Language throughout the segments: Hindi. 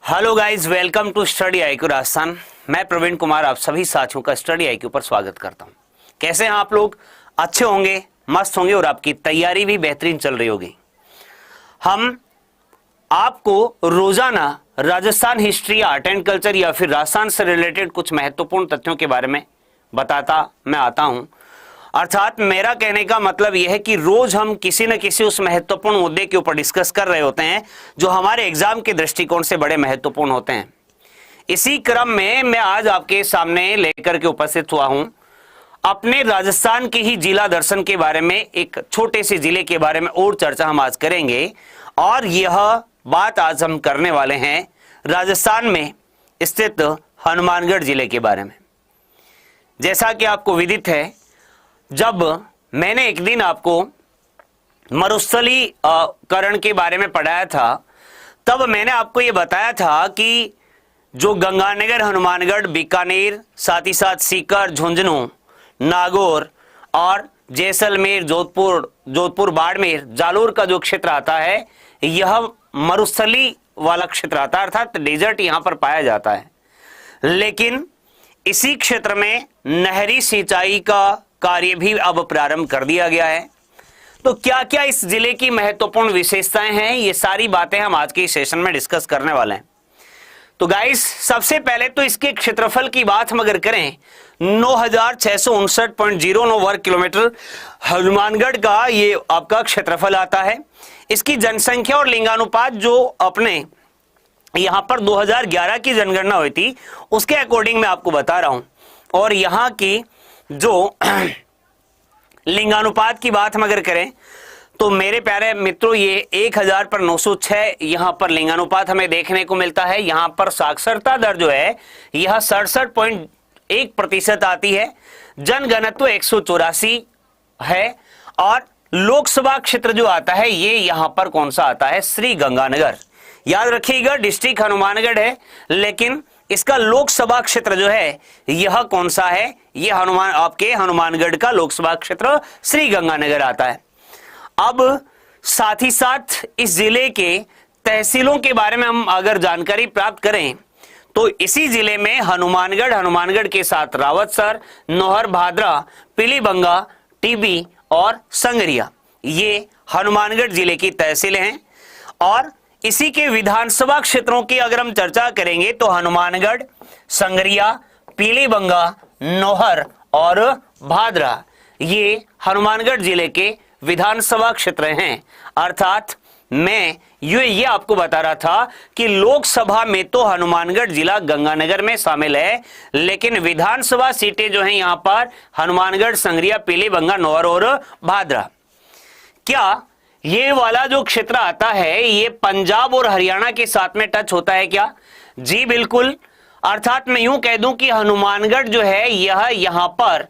Hello guys, welcome to study IQ Rajasthan. मैं प्रवीण कुमार आप सभी साथियों का स्टडी आईक्यू पर स्वागत करता हूं। कैसे हैं आप लोग? अच्छे होंगे, मस्त होंगे और आपकी तैयारी भी बेहतरीन चल रही होगी। हम आपको रोजाना Rajasthan history, art and culture या फिर राजस्थान से रिलेटेड कुछ महत्वपूर्ण तथ्यों के बारे में बताता मैं आता हूं। अर्थात मेरा कहने का मतलब यह है कि रोज हम किसी न किसी उस महत्वपूर्ण मुद्दे के ऊपर डिस्कस कर रहे होते हैं जो हमारे एग्जाम के दृष्टिकोण से बड़े महत्वपूर्ण होते हैं। इसी क्रम में मैं आज आपके सामने लेकर के उपस्थित हुआ हूं अपने राजस्थान के ही जिला दर्शन के बारे में। एक छोटे से जिले के बारे में और चर्चा हम आज करेंगे और यह बात आज हम करने वाले हैं राजस्थान में स्थित हनुमानगढ़ जिले के बारे में। जैसा कि आपको विदित है, जब मैंने एक दिन आपको मरुस्थलीकरण के बारे में पढ़ाया था, तब मैंने आपको यह बताया था कि जो गंगानगर, हनुमानगढ़, बीकानेर, साथ ही साथ सीकर, झुंझुनू, नागौर और जैसलमेर, जोधपुर, बाड़मेर, जालोर का जो क्षेत्र आता है यह मरुस्थली वाला क्षेत्र आता है, अर्थात डेजर्ट यहां पर पाया जाता है। लेकिन इसी क्षेत्र में नहरी सिंचाई का कार्य भी अब प्रारंभ कर दिया गया है। तो क्या क्या इस जिले की महत्वपूर्ण विशेषताएं हैं, ये सारी बातें हम आज के इस सेशन में डिस्कस करने वाले हैं। तो गाइस, सबसे पहले तो इसके क्षेत्रफल की बात हम अगर करें, 9659.09 वर्ग किलोमीटर हनुमानगढ़ का ये आपका क्षेत्रफल आता है। इसकी जनसंख्या और लिंगानुपात जो अपने यहां पर 2011 की जनगणना हुई थी उसके अकॉर्डिंग मैं आपको बता रहा हूं। और यहां की जो लिंगानुपात की बात हम अगर करें तो मेरे प्यारे मित्रों, ये 1000 पर 906 यहां पर लिंगानुपात हमें देखने को मिलता है। यहां पर साक्षरता दर जो है यह 67.1% आती है। जनघनत्व 184 है और लोकसभा क्षेत्र जो आता है ये यहां पर कौन सा आता है? श्री गंगानगर। याद रखिएगा, डिस्ट्रिक्ट हनुमानगढ़ है लेकिन इसका लोकसभा क्षेत्र जो है यह कौन सा है? यह आपके हनुमानगढ़ का लोकसभा क्षेत्र श्री गंगानगर आता है। अब साथ ही साथ इस जिले के तहसीलों के बारे में हम अगर जानकारी प्राप्त करें तो इसी जिले में हनुमानगढ़ के साथ रावतसर, नौहर, भादरा, पीलीबंगा, टीबी और संगरिया, ये हनुमानगढ़ जिले की तहसीलें हैं। और इसी के विधानसभा क्षेत्रों की अगर हम चर्चा करेंगे तो हनुमानगढ़, संगरिया, पीलीबंगा, नौहर और भादरा, ये हनुमानगढ़ जिले के विधानसभा क्षेत्र हैं। अर्थात मैं ये आपको बता रहा था कि लोकसभा में तो हनुमानगढ़ जिला गंगानगर में शामिल है, लेकिन विधानसभा सीटें जो हैं यहां पर हनुमानगढ़, संगरिया, पीलीबंगा, नौहर और भादरा। क्या ये वाला जो क्षेत्र आता है ये पंजाब और हरियाणा के साथ में टच होता है क्या? जी बिल्कुल। अर्थात मैं यूं कह दूं कि हनुमानगढ़ जो है यह यहां पर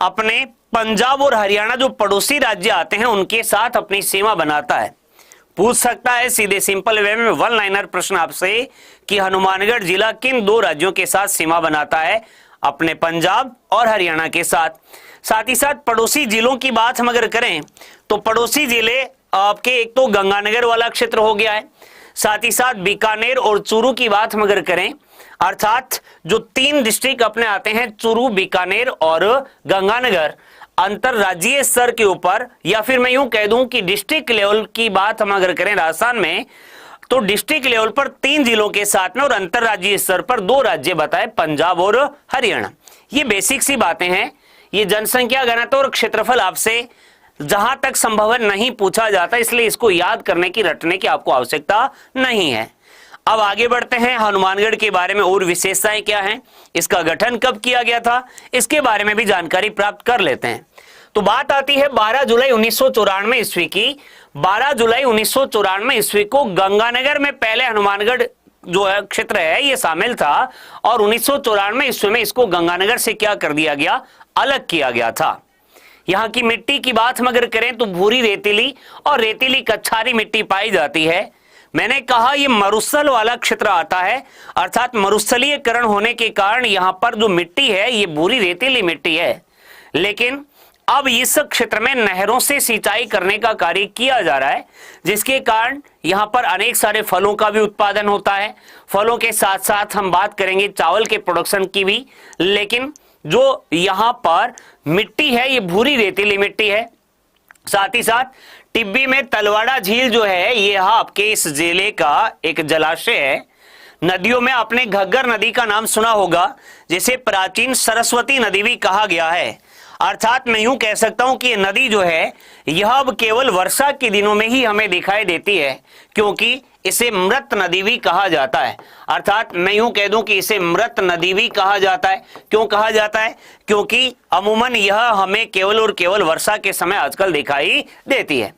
अपने पंजाब और हरियाणा जो पड़ोसी राज्य आते हैं उनके साथ अपनी सीमा बनाता है। पूछ सकता है सीधे सिंपल वे में वन लाइनर प्रश्न आपसे कि हनुमानगढ़ जिला किन दो राज्यों के साथ सीमा बनाता है? अपने पंजाब और हरियाणा के साथ। साथ ही साथ पड़ोसी जिलों की बात हम अगर करें तो पड़ोसी जिले आपके एक तो गंगानगर वाला क्षेत्र हो गया है, साथ ही साथ बीकानेर और चूरू की बात हम अगर करें, अर्थात जो 3 डिस्ट्रिक्ट अपने आते हैं चूरू, बीकानेर और गंगानगर, अंतरराज्यीय स्तर के ऊपर या फिर मैं यूं कह दूं कि डिस्ट्रिक्ट लेवल की बात हम अगर करें राजस्थान में तो डिस्ट्रिक्ट लेवल पर 3 जिलों के साथ में और अंतरराज्यीय स्तर पर 2 राज्य बताए, पंजाब और हरियाणा। ये बेसिक सी बातें हैं। ये जनसंख्या, घनत्व और क्षेत्रफल आपसे जहां तक संभव है नहीं पूछा जाता, इसलिए इसको याद करने की, रटने की आपको आवश्यकता नहीं है। अब आगे बढ़ते हैं, हनुमानगढ़ के बारे में और विशेषताएं क्या हैं, इसका गठन कब किया गया था, इसके बारे में भी जानकारी प्राप्त कर लेते हैं। तो बात आती है 12 जुलाई 1994 ईस्वी की। 12 जुलाई 1994 ईस्वी को गंगानगर में पहले हनुमानगढ़ जो है क्षेत्र है ये शामिल था और 1994 ईस्वी में इसको गंगानगर से क्या कर दिया गया? अलग किया गया था। यहाँ की मिट्टी की बात हम अगर करें तो भूरी रेतीली और रेतीली कछारी मिट्टी पाई जाती है। मैंने कहा ये मरुस्थल वाला क्षेत्र आता है, अर्थात मरुस्थलीकरण होने के कारण यहाँ पर जो मिट्टी है ये भूरी रेतीली मिट्टी है। लेकिन अब इस क्षेत्र में नहरों से सिंचाई करने का कार्य किया जा रहा है, जिसके कारण यहां पर अनेक सारे फलों का भी उत्पादन होता है। फलों के साथ साथ हम बात करेंगे चावल के प्रोडक्शन की भी, लेकिन जो यहां पर मिट्टी है ये भूरी रेतीली मिट्टी है। साथ ही साथ टिब्बी में तलवाड़ा झील जो है ये आपके इस जिले का एक जलाशय है। नदियों में आपने घग्गर नदी का नाम सुना होगा, जिसे प्राचीन सरस्वती नदी भी कहा गया है। अर्थात मैं यूं कह सकता हूं कि ये नदी जो है यह अब केवल वर्षा के दिनों में ही हमें दिखाई देती है, क्योंकि इसे मृत नदी भी कहा जाता है। अर्थात मैं यूं कह दूं कि इसे मृत नदी भी कहा जाता है। क्यों कहा जाता है? क्योंकि अमूमन यह हमें केवल और केवल वर्षा के समय आजकल दिखाई देती है।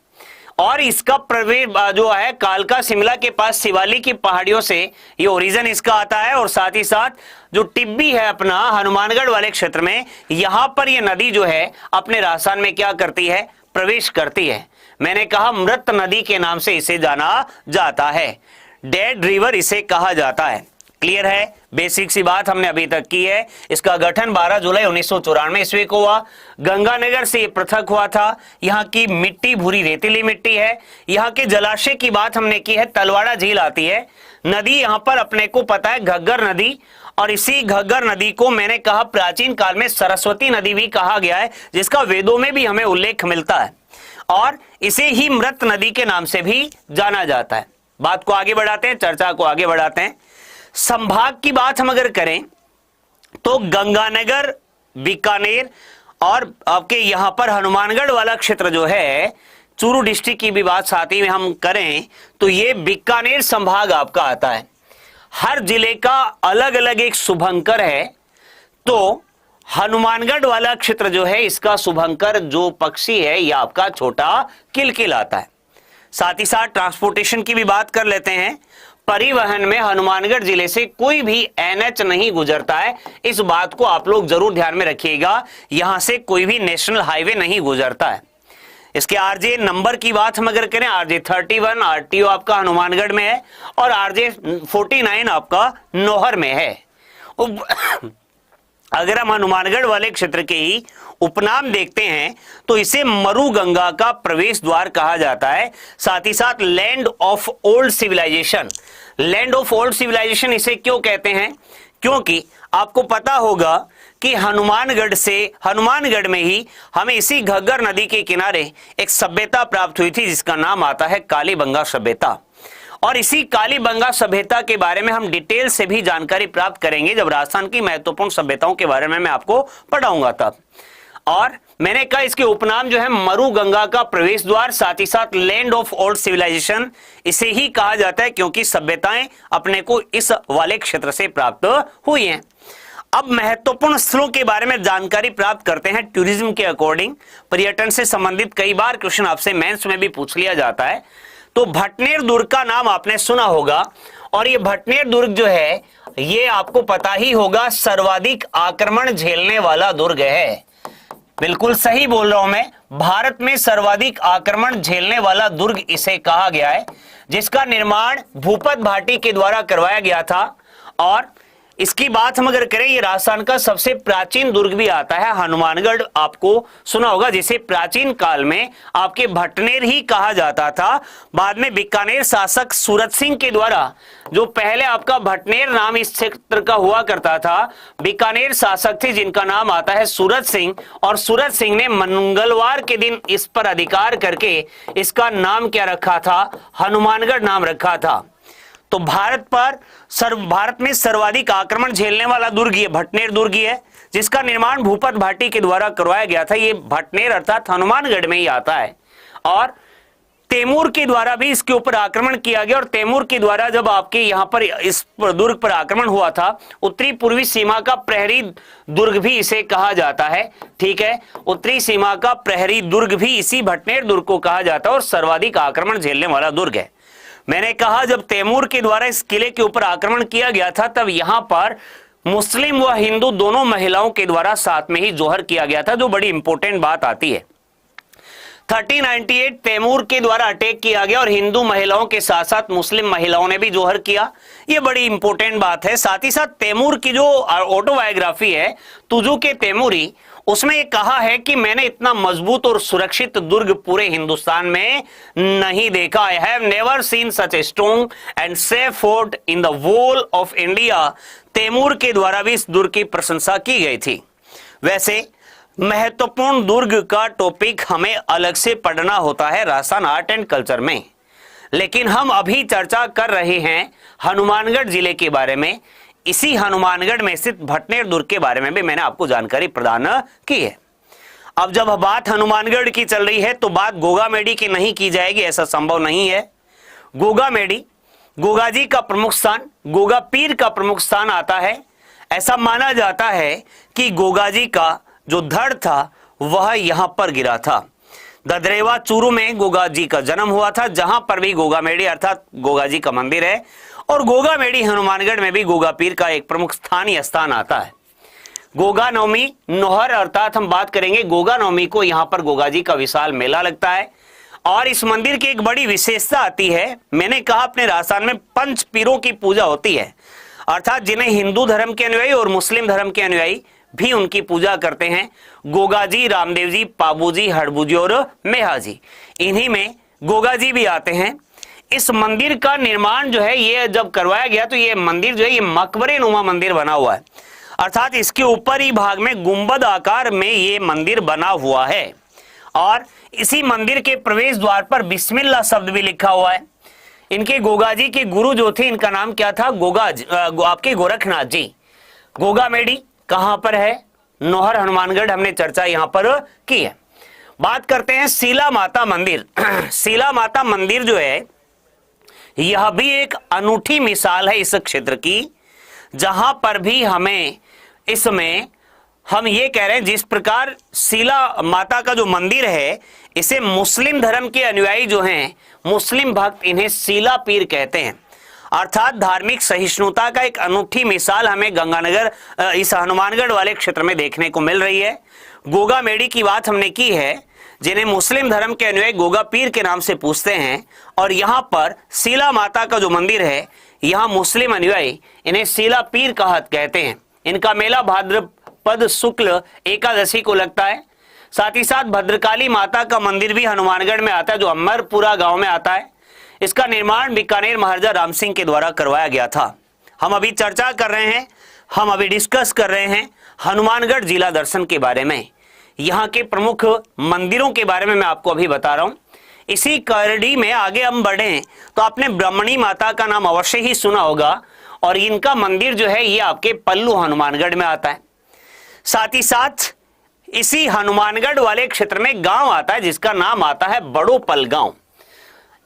और इसका प्रवेश जो है कालका शिमला के पास शिवालिक की पहाड़ियों से ये ओरिजिन इसका आता है। और साथ ही साथ जो टिब्बी है अपना हनुमानगढ़ वाले क्षेत्र में, यहां पर ये नदी जो है अपने राजस्थान में क्या करती है? प्रवेश करती है। मैंने कहा मृत नदी के नाम से इसे जाना जाता है, डेड रिवर इसे कहा जाता है। क्लियर है? बेसिक सी बात हमने अभी तक की है। इसका गठन 12 जुलाई 1994 ईस्वी को हुआ। गंगानगर से पृथक हुआ था। यहाँ की मिट्टी भूरी रेतीली मिट्टी है। यहाँ के जलाशय की बात हमने की है, तलवाड़ा झील आती है। नदी यहाँ पर अपने को पता है घग्गर नदी, और इसी घग्गर नदी को मैंने कहा प्राचीन काल में सरस्वती नदी भी कहा गया है, जिसका वेदों में भी हमें उल्लेख मिलता है, और इसे ही मृत नदी के नाम से भी जाना जाता है। बात को आगे बढ़ाते हैं, चर्चा को आगे बढ़ाते हैं। संभाग की बात हम अगर करें तो गंगानगर, बीकानेर और आपके यहां पर हनुमानगढ़ वाला क्षेत्र जो है, चूरू डिस्ट्रिक्ट की भी बात साथ ही में हम करें तो ये बीकानेर संभाग आपका आता है। हर जिले का अलग अलग एक शुभंकर है। तो हनुमानगढ़ वाला क्षेत्र जो है इसका शुभंकर जो पक्षी है यह आपका छोटा किलकिल आता है। साथ ही साथ ट्रांसपोर्टेशन की भी बात कर लेते हैं। परिवहन में हनुमानगढ़ जिले से कोई भी एनएच नहीं गुजरता है, इस बात को आप लोग जरूर ध्यान में रखिएगा। यहां से कोई भी नेशनल हाईवे नहीं गुजरता है। इसके आरजे नंबर की बात हम अगर करें, आरजे 31 आरटीओ आपका हनुमानगढ़ में है, और आरजे 49 आपका नौहर में है। अगर हम हनुमानगढ़ वाले क्षेत्र के ही उपनाम देखते हैं तो इसे मरु गंगा का प्रवेश द्वार कहा जाता है। साथ ही साथ land of old civilization, land of old civilization इसे क्यों कहते हैं? क्योंकि आपको पता होगा कि हनुमानगढ़ में ही हमें इसी घग्गर नदी के किनारे एक सभ्यता प्राप्त हुई थी, जिसका नाम आता है कालीबंगा सभ्यता। और इसी कालीबंगा सभ्यता के बारे में हम डिटेल से भी जानकारी प्राप्त करेंगे जब राजस्थान की महत्वपूर्ण सभ्यताओं के बारे में मैं आपको पढ़ाऊंगा तब। और मैंने कहा इसके उपनाम जो है मरु गंगा का प्रवेश द्वार, साथ ही साथ लैंड ऑफ ओल्ड सिविलाइजेशन इसे ही कहा जाता है, क्योंकि सभ्यताएं अपने को इस वाले क्षेत्र से प्राप्त हुई हैं। अब महत्वपूर्ण स्थलों के बारे में जानकारी प्राप्त करते हैं टूरिज्म के अकॉर्डिंग। पर्यटन से संबंधित कई बार क्वेश्चन आपसे मेंस में भी पूछ लिया जाता है। तो भटनेर दुर्ग का नाम आपने सुना होगा, और ये भटनेर दुर्ग जो है ये आपको पता ही होगा सर्वाधिक आक्रमण झेलने वाला दुर्ग है। बिल्कुल सही बोल रहा हूं मैं, भारत में सर्वाधिक आक्रमण झेलने वाला दुर्ग इसे कहा गया है, जिसका निर्माण भूपत भाटी के द्वारा करवाया गया था। और इसकी बात हम अगर करें, ये राजस्थान का सबसे प्राचीन दुर्ग भी आता है हनुमानगढ़, आपको सुना होगा, जिसे प्राचीन काल में आपके भटनेर ही कहा जाता था। बाद में बीकानेर शासक सूरत सिंह के द्वारा, जो पहले आपका भटनेर नाम इस क्षेत्र का हुआ करता था, बीकानेर शासक थे जिनका नाम आता है सूरत सिंह, और सूरत सिंह ने मंगलवार के दिन इस पर अधिकार करके इसका नाम क्या रखा था? हनुमानगढ़ नाम रखा था। तो भारत में सर्वाधिक आक्रमण झेलने वाला दुर्ग ये भटनेर दुर्ग है, जिसका निर्माण भूपत भाटी के द्वारा करवाया गया था। ये भटनेर अर्थात हनुमानगढ़ में ही आता है। और तैमूर के द्वारा भी इसके ऊपर आक्रमण किया गया, और तैमूर के द्वारा जब आपके यहां पर इस दुर्ग पर आक्रमण हुआ था, उत्तरी पूर्वी सीमा का प्रहरी दुर्ग भी इसे कहा जाता है। ठीक है, उत्तरी सीमा का प्रहरी दुर्ग भी इसी भटनेर दुर्ग को कहा जाता है, और सर्वाधिक आक्रमण झेलने वाला दुर्ग है। मैंने कहा जब तैमूर के द्वारा इस किले के ऊपर आक्रमण किया गया था, तब यहां पर मुस्लिम व हिंदू दोनों महिलाओं के द्वारा साथ में ही जोहर किया गया था, जो बड़ी इंपॉर्टेंट बात आती है। 1398 तैमूर के द्वारा अटैक किया गया, और हिंदू महिलाओं के साथ साथ मुस्लिम महिलाओं ने भी जोहर किया। यह बड़ी इंपॉर्टेंट बात है। साथ ही साथ तैमूर की जो ऑटोबायोग्राफी है तुजु के तैमूरी, उसमें ये कहा है कि मैंने इतना मजबूत और सुरक्षित दुर्ग पूरे हिंदुस्तान में नहीं देखा। I have never seen such a strong and safe fort in the whole of India. Timur के द्वारा भी इस दुर्ग की प्रशंसा की गई थी। वैसे महत्वपूर्ण दुर्ग का टॉपिक हमें अलग से पढ़ना होता है राजस्थान आर्ट एंड कल्चर में, लेकिन हम अभी चर्चा कर रहे हैं हनुमानगढ़ जिले के बारे में। इसी हनुमानगढ़ में स्थित भटनेर दुर्ग के बारे में भी मैंने आपको जानकारी प्रदान की है। अब जब बात हनुमानगढ़ की चल रही है तो बात गोगामेडी की नहीं की जाएगी, ऐसा संभव नहीं है। गोगामेडी गोगा जी का प्रमुख स्थान, गोगा पीर का प्रमुख स्थान आता है। ऐसा माना जाता है कि गोगा जी का जो धड़ था वह यहां पर गिरा था। ददरेवा चूरू में गोगा जी का जन्म हुआ था, जहां पर भी गोगामेडी अर्थात गोगा जी का मंदिर है। और गोगामेडी हनुमानगढ़ में भी गोगा पीर का एक प्रमुख स्थानीय स्थान आता है। गोगा नवमी नोहर अर्थात हम बात करेंगे गोगा नवमी को, यहां पर गोगा जी का विशाल मेला लगता है। और इस मंदिर की एक बड़ी विशेषता आती है, मैंने कहा अपने राजस्थान में पंच पीरों की पूजा होती है, अर्थात जिन्हें हिंदू धर्म के अनुयायी और मुस्लिम धर्म के अनुयायी भी उनकी पूजा करते हैं। गोगा जी, रामदेव जी, पाबू जी, हड़बू जी और मेहा जी, इन्हीं में गोगा जी भी आते हैं। इस मंदिर का निर्माण जो है ये जब करवाया गया तो ये मंदिर जो है ये मकबरे नुमा मंदिर बना हुआ है, अर्थात इसके ऊपर ही भाग में गुंबद आकार में ये मंदिर बना हुआ है। और इसी मंदिर के प्रवेश द्वार पर बिस्मिल्लाह शब्द भी लिखा हुआ है। इनके गोगा जी के गुरु जो थे, इनका नाम क्या था? आपके गोरखनाथ जी। गोगामेडी कहां पर है? नोहर हनुमानगढ़, हमने चर्चा यहां पर की है। बात करते हैं शीला माता मंदिर। शीला माता मंदिर जो है यह भी एक अनूठी मिसाल है इस क्षेत्र की, जहां पर भी हमें इसमें हम ये कह रहे हैं जिस प्रकार शीला माता का जो मंदिर है इसे मुस्लिम धर्म के अनुयायी जो हैं, मुस्लिम भक्त इन्हें शीला पीर कहते हैं, अर्थात धार्मिक सहिष्णुता का एक अनूठी मिसाल हमें गंगानगर इस हनुमानगढ़ वाले क्षेत्र में देखने को मिल रही है। गोगामेडी की बात हमने की है, जिन्हें मुस्लिम धर्म के अनुयायी गोगा पीर के नाम से पूछते हैं। और यहाँ पर शीला माता का जो मंदिर है, यहाँ मुस्लिम अनुयायी इन्हें शीला पीर कहते हैं। इनका मेला भाद्रपद शुक्ल एकादशी को लगता है। साथ ही साथ भद्रकाली माता का मंदिर भी हनुमानगढ़ में आता है, जो अमरपुरा गांव में आता है। इसका निर्माण बीकानेर महाराजा राम सिंह के द्वारा करवाया गया था। हम अभी चर्चा कर रहे हैं, हम अभी डिस्कस कर रहे हैं हनुमानगढ़ जिला दर्शन के बारे में। यहाँ के प्रमुख मंदिरों के बारे में मैं आपको अभी बता रहा हूं। इसी कड़ी में आगे हम बढ़े तो आपने ब्रह्मणी माता का नाम अवश्य ही सुना होगा, और इनका मंदिर जो है ये आपके पल्लू हनुमानगढ़ में आता है। साथ ही साथ इसी हनुमानगढ़ वाले क्षेत्र में गांव आता है जिसका नाम आता है बड़ोपल गांव।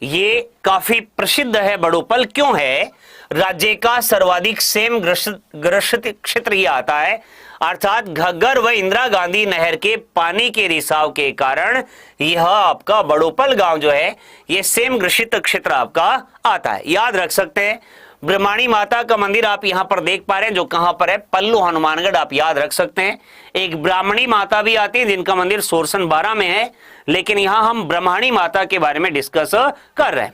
ये काफी प्रसिद्ध है। बड़ोपल क्यों है? राज्य का सर्वाधिक सेम ग्रसित क्षेत्र ये आता है, अर्थात घग्गर व इंदिरा गांधी नहर के पानी के रिसाव के कारण यह आपका बड़ोपल गांव जो है ये सेम ग्रसित क्षेत्र आपका आता है। याद रख सकते हैं। ब्रह्मणी माता का मंदिर आप यहां पर देख पा रहे हैं, जो कहां पर है? पल्लू हनुमानगढ़, आप याद रख सकते हैं। एक ब्राह्मणी माता भी आती है जिनका मंदिर सोरसन 12 में है, लेकिन यहां हम ब्रह्मणी माता के बारे में डिस्कस कर रहे हैं।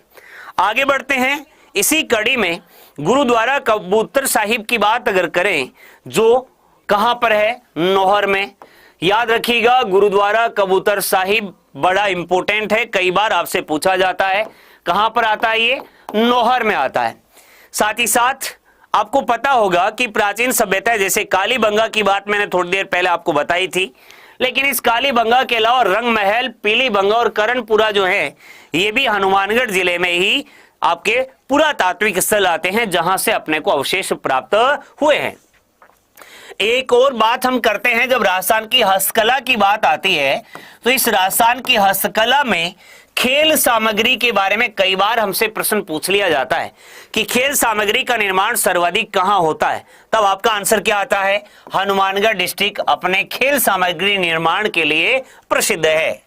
आगे बढ़ते हैं। इसी कड़ी में गुरुद्वारा कबूतर साहिब की बात अगर करें, जो कहां पर है? नोहर में। याद रखिएगा, गुरुद्वारा कबूतर साहिब बड़ा इंपॉर्टेंट है, कई बार आपसे पूछा जाता है। कहां पर आता है ये? नोहर में आता है। साथ ही साथ आपको पता होगा कि प्राचीन सभ्यता जैसे कालीबंगा की बात मैंने थोड़ी देर पहले आपको बताई थी, लेकिन इस कालीबंगा के अलावा रंग महल, पीलीबंगा और करणपुरा जो है ये भी हनुमानगढ़ जिले में ही आपके पुरातात्विक स्थल आते हैं, जहां से अपने को अवशेष प्राप्त हुए हैं। एक और बात हम करते हैं, जब राजस्थान की हस्तकला की बात आती है तो इस राजस्थान की हस्तकला में खेल सामग्री के बारे में कई बार हमसे प्रश्न पूछ लिया जाता है कि खेल सामग्री का निर्माण सर्वाधिक कहां होता है। तब आपका आंसर क्या आता है? हनुमानगढ़ डिस्ट्रिक्ट अपने खेल सामग्री निर्माण के लिए प्रसिद्ध है।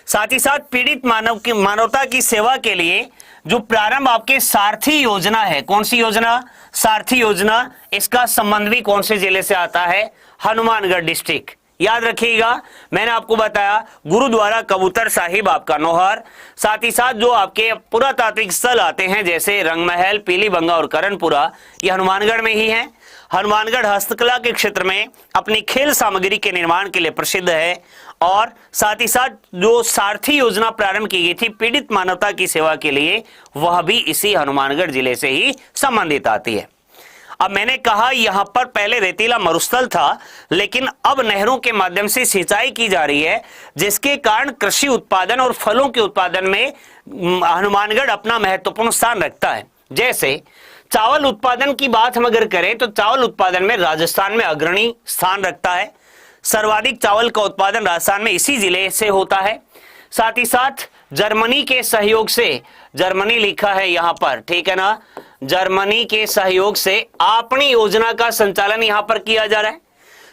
साथ ही साथ पीड़ित मानवता की सेवा के लिए जो प्रारंभ आपके सारथी योजना है, कौन सी योजना? सारथी योजना। इसका संबंध भी कौन से जिले से आता है? हनुमानगढ़ डिस्ट्रिक्ट। याद रखिएगा, मैंने आपको बताया गुरुद्वारा कबूतर साहिब आपका नोहर, साथ ही साथ जो आपके पुरातात्विक स्थल आते हैं जैसे रंगमहल, पीलीबंगा और करणपुरा, ये हनुमानगढ़ में ही हैं। हनुमानगढ़ हस्तकला के क्षेत्र में अपनी खेल सामग्री के निर्माण के लिए प्रसिद्ध है और साथ ही साथ जो सारथी योजना प्रारंभ की गई थी पीड़ित मानवता की सेवा के लिए, वह भी इसी हनुमानगढ़ जिले से ही संबंधित आती है। अब मैंने कहा यहां पर पहले रेतीला मरुस्थल था, लेकिन अब नहरों के माध्यम से सिंचाई की जा रही है, जिसके कारण कृषि उत्पादन और फलों के उत्पादन में हनुमानगढ़ अपना महत्वपूर्ण स्थान रखता है। जैसे चावल उत्पादन की बात हम अगर करें तो चावल उत्पादन में राजस्थान में अग्रणी स्थान रखता है। सर्वाधिक चावल का उत्पादन राजस्थान में इसी जिले से होता है। साथ ही साथ जर्मनी के सहयोग से, जर्मनी लिखा है यहां पर, ठीक है ना, जर्मनी के सहयोग से आपनी योजना का संचालन यहां पर किया जा रहा है।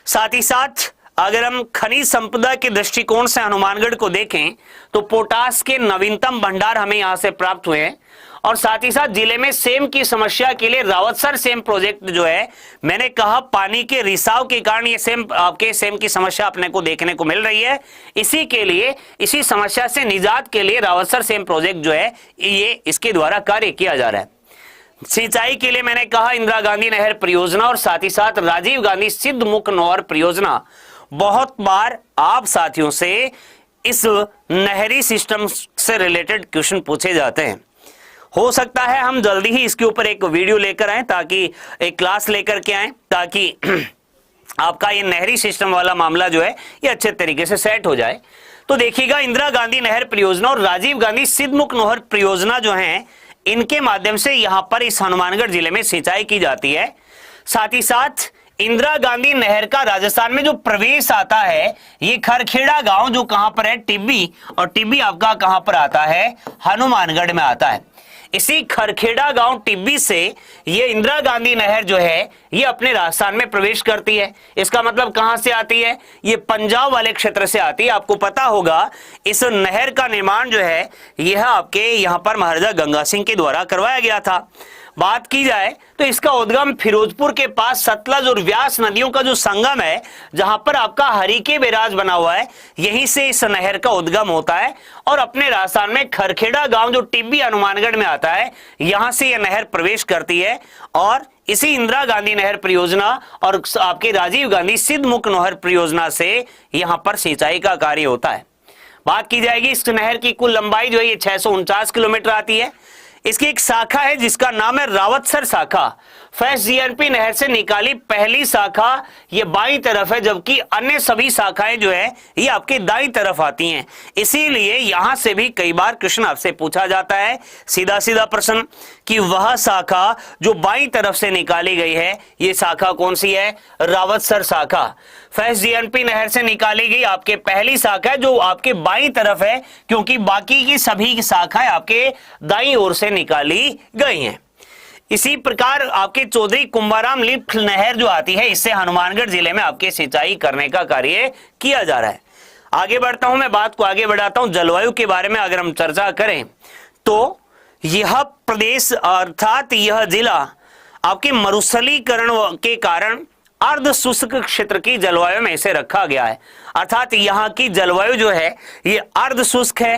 साथ ही साथ अगर हम खनिज संपदा के दृष्टिकोण से हनुमानगढ़ को देखें तो पोटास के नवीनतम भंडार हमें यहां से प्राप्त हुए हैं। और साथ ही साथ जिले में सेम की समस्या के लिए रावतसर सेम प्रोजेक्ट जो है, मैंने कहा पानी के रिसाव के कारण ये सेम की समस्या अपने को देखने को मिल रही है। इसी के लिए, इसी समस्या से निजात के लिए रावतसर सेम प्रोजेक्ट जो है ये इसके द्वारा कार्य किया जा रहा है। सिंचाई के लिए मैंने कहा इंदिरा गांधी नहर परियोजना और साथ ही साथ राजीव गांधी सिद्धमुख नहर परियोजना। बहुत बार आप साथियों से इस नहरी सिस्टम से रिलेटेड क्वेश्चन पूछे जाते हैं। हो सकता है हम जल्दी ही इसके ऊपर एक वीडियो लेकर आए, ताकि एक क्लास लेकर के आए, ताकि आपका ये नहरी सिस्टम वाला मामला जो है ये अच्छे तरीके से सेट हो जाए। तो देखिएगा इंदिरा गांधी नहर परियोजना और राजीव गांधी सिद्धमुख नहर परियोजना जो है, इनके माध्यम से यहां पर इस हनुमानगढ़ जिले में सिंचाई की जाती है। साथ ही साथ इंदिरा गांधी नहर का राजस्थान में जो प्रवेश आता है, ये खरखेड़ा गांव जो कहां पर है, टिब्बी, और टिब्बी आपका कहां पर आता है, हनुमानगढ़ में आता है। इसी खरखेड़ा गांव टिब्बी से ये इंदिरा गांधी नहर जो है ये अपने राजस्थान में प्रवेश करती है। इसका मतलब कहां से आती है, ये पंजाब वाले क्षेत्र से आती है। आपको पता होगा इस नहर का निर्माण जो है यह आपके यहां पर महाराजा गंगा सिंह के द्वारा करवाया गया था। बात की जाए तो इसका उद्गम फिरोजपुर के पास सतलज और व्यास नदियों का जो संगम है, जहां पर आपका हरिके बैराज बना हुआ है, यहीं से इस नहर का उद्गम होता है। और अपने राजस्थान में खरखेड़ा गांव जो टिब्बी हनुमानगढ़ में आता है, यहां से यह नहर प्रवेश करती है और इसी इंदिरा गांधी नहर परियोजना और आपके राजीव गांधी सिद्धमुख नहर परियोजना से यहां पर सिंचाई का कार्य होता है। बात की जाएगी इस नहर की कुल लंबाई जो है ये 649 किलोमीटर आती है। इसकी एक शाखा है जिसका नाम है रावतसर शाखा। फर्स्ट जीएनपी नहर से निकाली पहली शाखा ये बाईं तरफ है, जबकि अन्य सभी शाखाएं जो है ये आपके दाईं तरफ आती हैं। इसीलिए यहां से भी कई बार क्वेश्चन आपसे पूछा जाता है, सीधा सीधा प्रश्न, कि वह शाखा जो बाईं तरफ से निकाली गई है ये शाखा कौन सी है, रावतसर शाखा। फर्स्ट जीएनपी नहर से निकाली गई आपके पहली शाखा जो आपके बाईं तरफ है, क्योंकि बाकी की सभी शाखाएं आपके दाईं ओर से निकाली गई हैं। इसी प्रकार आपके चौधरी कुंभाराम लिफ्ट नहर जो आती है, इससे हनुमानगढ़ जिले में आपके सिंचाई करने का कार्य किया जा रहा है। आगे बढ़ता हूं, मैं बात को आगे बढ़ाता हूं। जलवायु के बारे में अगर हम चर्चा करें तो यह प्रदेश अर्थात यह जिला आपके मरुस्थलीकरण के कारण अर्ध शुष्क क्षेत्र की जलवायु में इसे रखा गया है। अर्थात यहाँ की जलवायु जो है ये अर्ध शुष्क है।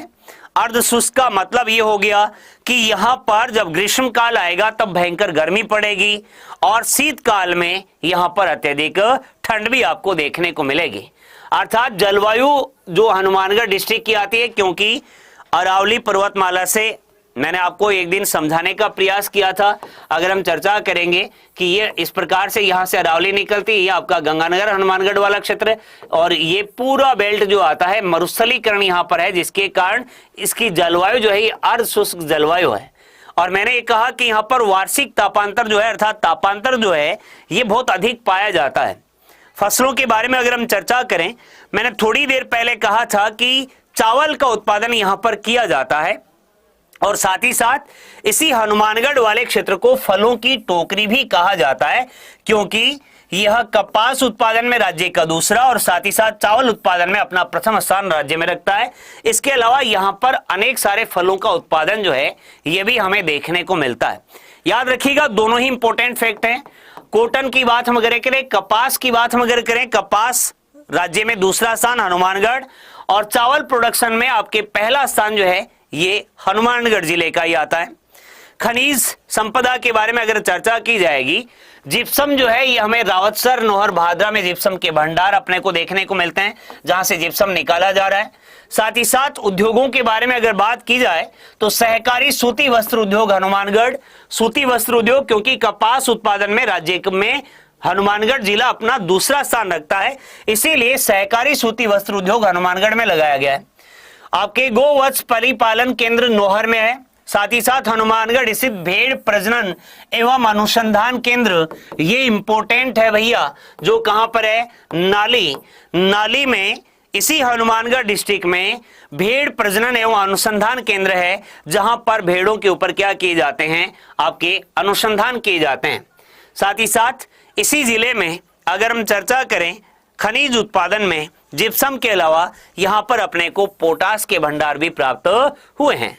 अर्ध शुष्क का मतलब ये हो गया कि यहां पर जब ग्रीष्म काल आएगा तब भयंकर गर्मी पड़ेगी और शीतकाल में यहां पर अत्यधिक ठंड भी आपको देखने को मिलेगी। अर्थात जलवायु जो हनुमानगढ़ डिस्ट्रिक्ट की आती है, क्योंकि अरावली पर्वतमाला से मैंने आपको एक दिन समझाने का प्रयास किया था। अगर हम चर्चा करेंगे कि ये इस प्रकार से यहाँ से अरावली निकलती है, ये आपका गंगानगर हनुमानगढ़ वाला क्षेत्र, और ये पूरा बेल्ट जो आता है मरुस्थलीकरण यहाँ पर है, जिसके कारण इसकी जलवायु जो है ये अर्ध शुष्क जलवायु है। और मैंने ये कहा कि यहाँ पर वार्षिक तापांतर जो है अर्थात तापांतर जो है ये बहुत अधिक पाया जाता है। फसलों के बारे में अगर हम चर्चा करें, मैंने थोड़ी देर पहले कहा था कि चावल का उत्पादन यहाँ पर किया जाता है और साथ ही साथ इसी हनुमानगढ़ वाले क्षेत्र को फलों की टोकरी भी कहा जाता है, क्योंकि यह कपास उत्पादन में राज्य का दूसरा और साथ ही साथ चावल उत्पादन में अपना प्रथम स्थान राज्य में रखता है। इसके अलावा यहाँ पर अनेक सारे फलों का उत्पादन जो है यह भी हमें देखने को मिलता है। याद रखिएगा दोनों ही इंपॉर्टेंट फैक्ट हैं। कॉटन की बात हम अगर करें, कपास की बात हम अगर करें, कपास राज्य में दूसरा स्थान हनुमानगढ़, और चावल प्रोडक्शन में आपके पहला स्थान जो है ये हनुमानगढ़ जिले का ही आता है। खनिज संपदा के बारे में अगर चर्चा की जाएगी, जिप्सम जो है ये हमें रावतसर, नौहर, भादरा में जिप्सम के भंडार अपने को देखने को मिलते हैं जहां से जिप्सम निकाला जा रहा है। साथ ही साथ उद्योगों के बारे में अगर बात की जाए तो सहकारी सूती वस्त्र उद्योग हनुमानगढ़, सूती वस्त्र उद्योग, क्योंकि कपास उत्पादन में राज्य में हनुमानगढ़ जिला अपना दूसरा स्थान रखता है, इसीलिए सहकारी सूती वस्त्र उद्योग हनुमानगढ़ में लगाया गया है। आपके गोवत्स परिपालन केंद्र नौहर में है। साथ ही साथ हनुमानगढ़ स्थित भेड़ प्रजनन एवं अनुसंधान केंद्र, ये इंपॉर्टेंट है भैया, जो कहां पर है, नाली में, इसी हनुमानगढ़ डिस्ट्रिक्ट में भेड़ प्रजनन एवं अनुसंधान केंद्र है, जहां पर भेड़ों के ऊपर क्या किए जाते हैं, आपके अनुसंधान किए जाते हैं। साथ ही साथ इसी जिले में अगर हम चर्चा करें खनिज उत्पादन में, जिप्सम के अलावा यहां पर अपने को पोटास के भंडार भी प्राप्त हुए हैं।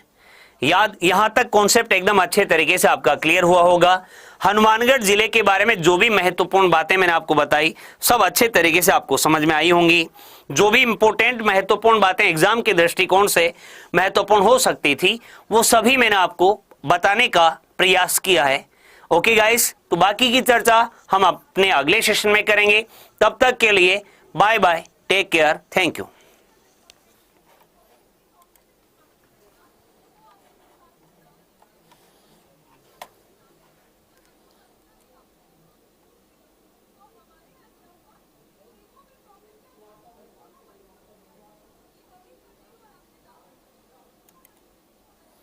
यहां तक कॉन्सेप्ट एकदम अच्छे तरीके से आपका क्लियर हुआ होगा। हनुमानगढ़ जिले के बारे में जो भी महत्वपूर्ण बातें मैंने आपको बताई, सब अच्छे तरीके से आपको समझ में आई होंगी। जो भी इंपॉर्टेंट महत्वपूर्ण बातें एग्जाम के दृष्टिकोण से महत्वपूर्ण हो सकती थी, वो सभी मैंने आपको बताने का प्रयास किया है। ओके गाइस, तो बाकी की चर्चा हम अपने अगले सेशन में करेंगे। तब तक के लिए bye bye, take care, thank you.